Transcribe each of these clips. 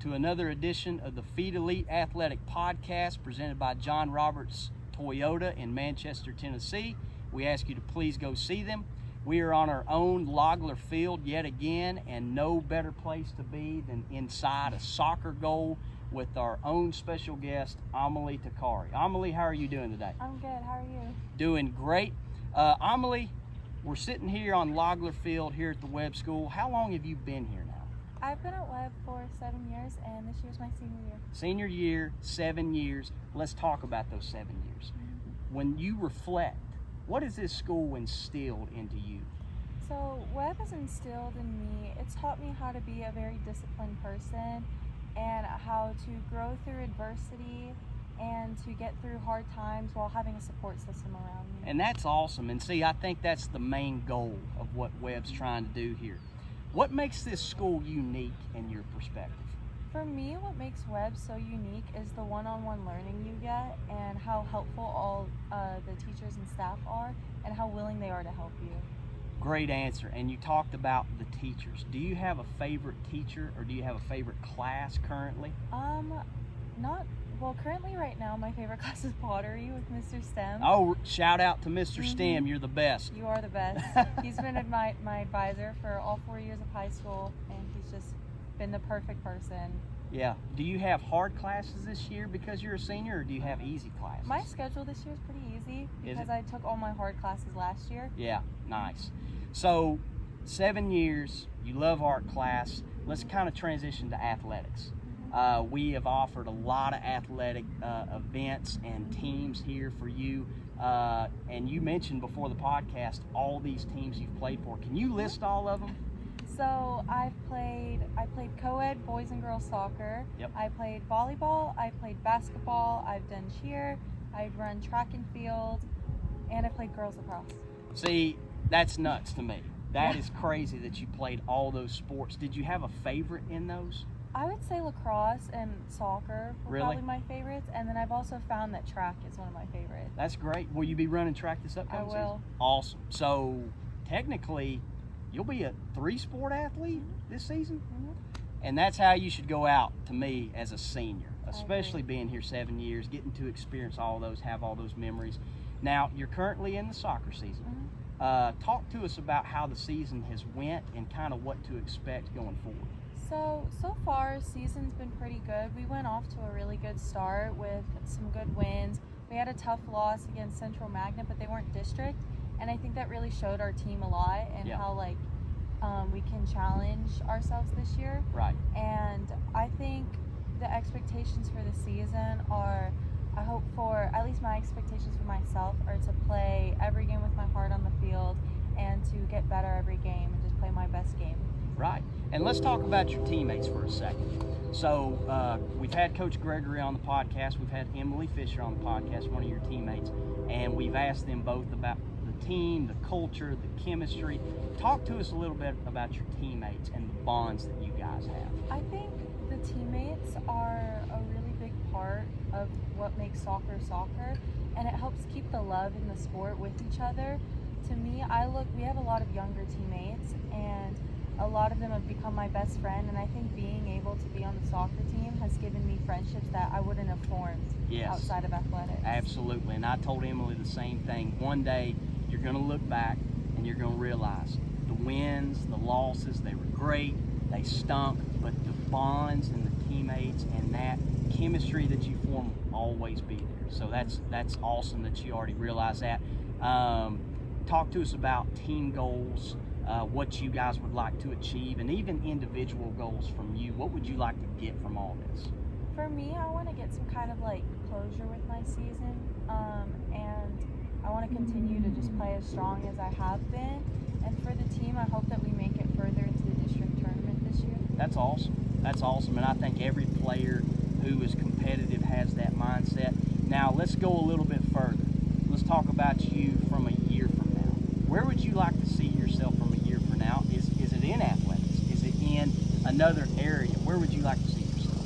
to another edition of the Feed Elite Athletic Podcast presented by John Roberts Toyota in Manchester, Tennessee. We ask you to please go see them. We are on our own Logler Field yet again, and no better place to be than inside a soccer goal with our own special guest, Amelie Taucare. Amelie, how are you doing today? I'm good. How are you? Doing great. Amelie, we're sitting here on Logler Field here at the Webb School. How long have you been here now? I've been at Webb for 7 years, and this year's my senior year. Senior year, 7 years. Let's talk about those 7 years. When you reflect, what has this school instilled into you? So Webb has instilled in me, it's taught me how to be a very disciplined person and how to grow through adversity and to get through hard times while having a support system around me. And that's awesome. And see, I think that's the main goal of what Webb's trying to do here. What makes this school unique in your perspective? For me, what makes Webb so unique is the one-on-one learning you get and how helpful all the teachers and staff are and how willing they are to help you. Great answer. And you talked about the teachers. Do you have a favorite teacher or do you have a favorite class currently? Currently right now my favorite class is pottery with Mr. Stem. Oh, shout out to Mr. Stem. You're the best. You are the best. He's been my advisor for all 4 years of high school, and he's just been the perfect person. Yeah. Do you have hard classes this year because you're a senior, or do you have easy classes? My schedule this year is pretty easy because I took all my hard classes last year. Yeah, nice. So 7 years, you love art class. Let's kind of transition to athletics. We have offered a lot of athletic events and teams here for you. And you mentioned before the podcast all these teams you've played for. Can you list all of them? So I played co-ed boys and girls soccer. Yep. I played volleyball. I played basketball. I've done cheer. I've run track and field, and I played girls lacrosse. See, that's nuts to me. That is crazy that you played all those sports. Did you have a favorite in those? I would say lacrosse and soccer were probably my favorites, and then I've also found that track is one of my favorites. That's great. Will you be running track this upcoming season? I will. Awesome. So technically, you'll be a 3-sport athlete this season? And that's how you should go out, to me, as a senior, especially being here 7 years, getting to experience all those, have all those memories. Now, you're currently in the soccer season. Talk to us about how the season has went and kind of what to expect going forward. So far, season's been pretty good. We went off to a really good start with some good wins. We had a tough loss against Central Magnet, but they weren't district, and I think that really showed our team a lot and how we can challenge ourselves this year. Right. And I think the expectations for the season are, I hope for, at least my expectations for myself are to play every game with my heart on the field and to get better every game and just play my best game. Right. And let's talk about your teammates for a second. So we've had Coach Gregory on the podcast. We've had Emily Fisher on the podcast, one of your teammates. And we've asked them both about the team, the culture, the chemistry. Talk to us a little bit about your teammates and the bonds that you guys have. I think the teammates are a really big part of what makes soccer soccer. And it helps keep the love in the sport with each other. To me, we have a lot of younger teammates, and a lot of them have become my best friend, and I think being able to be on the soccer team has given me friendships that I wouldn't have formed outside of athletics. Absolutely, and I told Emily the same thing. One day, you're going to look back and you're going to realize the wins, the losses, they were great, they stunk, but the bonds and the teammates and that chemistry that you form will always be there. So that's awesome that you already realize that. Talk to us about team goals. What you guys would like to achieve, and even individual goals from you. What would you like to get from all this? For me, I want to get some kind of closure with my season, and I want to continue to just play as strong as I have been. And for the team, I hope that we make it further into the district tournament this year. That's awesome. That's awesome, and I think every player who is competitive has that mindset. Now, let's go a little bit further. Let's talk about you from a year from now. Where would you like to see yourself from a year from now? Is it in athletics? Is it in another area? Where would you like to see yourself?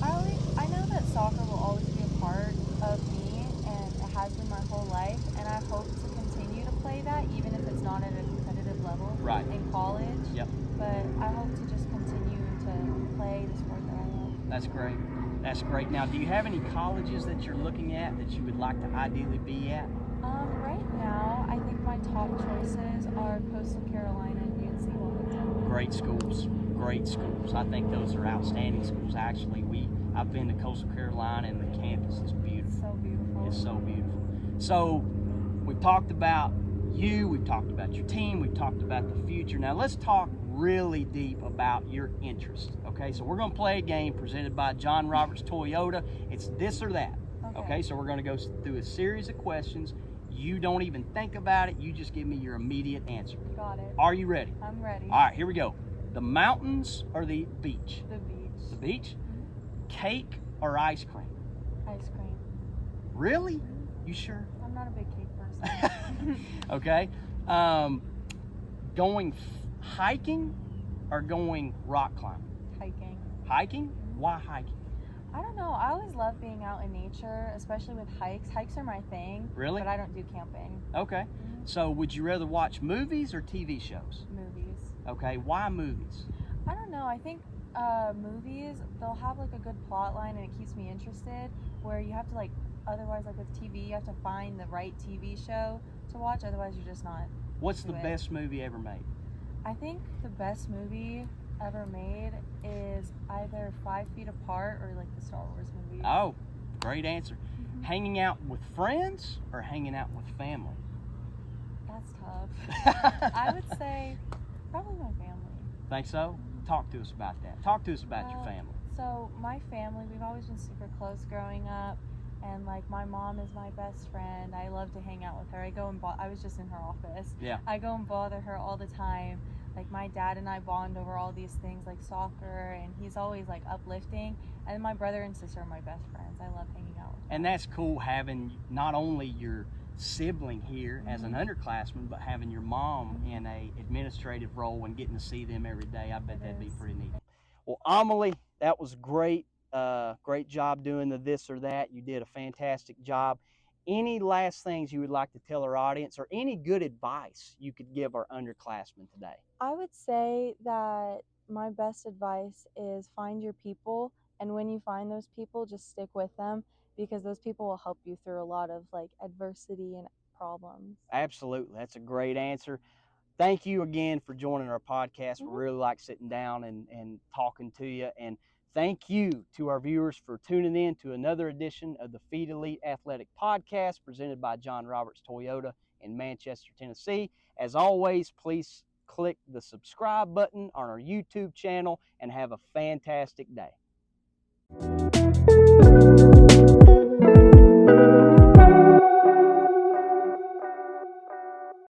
I know that soccer will always be a part of me, and it has been my whole life, and I hope to continue to play that, even if it's not at a competitive level in college. Yep. But I hope to just continue to play the sport that I love. That's great. That's great. Now, do you have any colleges that you're looking at that you would like to ideally be at? Right now, I think my top choices are Coastal Carolina and UNC Wilmington. Great schools. Great schools. I think those are outstanding schools. Actually, I've been to Coastal Carolina, and the campus is beautiful. So beautiful. It's so beautiful. So we've talked about you, we've talked about your team, we've talked about the future. Now let's talk really deep about your interest. Okay, so we're going to play a game presented by John Roberts Toyota. It's this or that. Okay, so we're going to go through a series of questions. You don't even think about it. You just give me your immediate answer. Got it. Are you ready? I'm ready. All right, here we go. The mountains or the beach? The beach. The beach? Mm-hmm. Cake or ice cream? Ice cream. Really? You sure? I'm not a big cake person. Okay. Going hiking or going rock climbing? Hiking. Hiking? Mm-hmm. Why hiking? I don't know. I always love being out in nature, especially with hikes. Hikes are my thing. Really? But I don't do camping. Okay. Mm-hmm. So would you rather watch movies or TV shows? Movies. Okay. Why movies? I don't know. I think movies, they'll have like a good plot line and it keeps me interested, where you have to like, otherwise like with TV, you have to find the right TV show to watch, otherwise you're just not. What's the best movie ever made? I think the best movie ever made is either 5 Feet Apart or like the Star Wars movies. Oh, great answer. Mm-hmm. Hanging out with friends or hanging out with family? That's tough. I would say probably my family. Think so? Talk to us about that. Talk to us about your family. So my family, we've always been super close growing up, and like my mom is my best friend. I love to hang out with her. I was just in her office. Yeah. I go and bother her all the time. Like my dad and I bond over all these things like soccer, and he's always like uplifting. And my brother and sister are my best friends. I love hanging out with them. And that's cool having not only your sibling here as an underclassman, but having your mom in a administrative role and getting to see them every day. I bet that'd be pretty neat. Well, Amelie, that was great. Great job doing the this or that. You did a fantastic job. Any last things you would like to tell our audience, or any good advice you could give our underclassmen today? I would say that my best advice is find your people, and when you find those people, just stick with them, because those people will help you through a lot of like adversity and problems. Absolutely. That's a great answer. Thank you again for joining our podcast. We really like sitting down and talking to you. And thank you to our viewers for tuning in to another edition of the Feed Elite Athletic Podcast presented by John Roberts Toyota in Manchester, Tennessee. As always, please click the subscribe button on our YouTube channel and have a fantastic day.